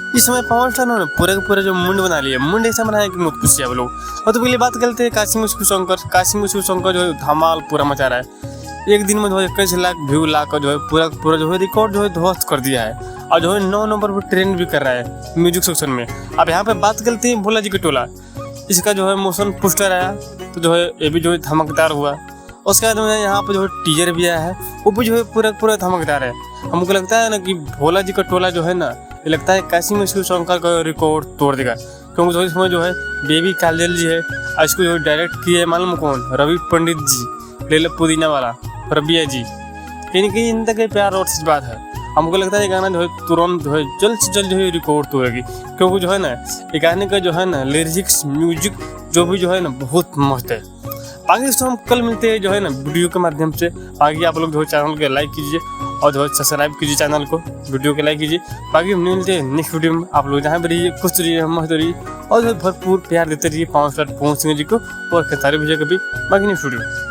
इस समय पवन स्टार ने पूरे का पूरा जो मुंड बना लिया, मुंड ऐसा बनाया कि मुझ खुशी है वो लोग। और तो पहले बात करते हैं काशी मुस्कु शंकर जो है धमाल पूरा मचा रहा है। एक दिन में जो है 21 लाख व्यू लाकर जो है पूरा जो है रिकॉर्ड जो है ध्वस्त कर दिया है, और जो है 9 नंबर पर ट्रेंड भी कर रहा है म्यूजिक सेक्शन में। अब यहाँ पे बात करते हैं भोला जी के टोला, इसका जो है मोशन पोस्टर आया तो जो है ये भी जो है धमाकेदार हुआ। उसके बाद में यहाँ पर जो है टीजर भी आया है, वो भी जो है पूरा धमाकेदार है। हमको लगता है ना कि भोला जी का टोला जो है ना, ये लगता है काशी मुस्कु शंकर का रिकॉर्ड तोड़ देगा, क्योंकि जो इसमें जो है बेबी काजल जी है, और इसको जो डायरेक्ट किए मालूम कौन, रवि पंडित जी, ले लो पुदीना वाला रबिया जी। कहीं इन तक प्यार और सच बात है। हमको लगता है ये गाना जो है तुरंत जो है जल्द से जल्द जो है रिकॉर्ड तोड़ेगी, क्योंकि जो है ना ये गाने का जो है ना लिरिक्स म्यूजिक जो भी जो है ना बहुत मस्त है। बाकी दोस्तों हम कल मिलते हैं जो है ना वीडियो के माध्यम से। बाकी आप लोग जो है चैनल को लाइक कीजिए और जो है सब्सक्राइब कीजिए चैनल को, वीडियो को लाइक कीजिए। बाकी हम मिलते हैं नेक्स्ट वीडियो में। आप लोग जहाँ पर रहिए खुश रहिए, मस्त रहिए, और जो भरपूर प्यार देते रहिए पवन स्टार पवन सिंह जी को और खेसारी भैया को भी। बाकी नेक्स्ट वीडियो।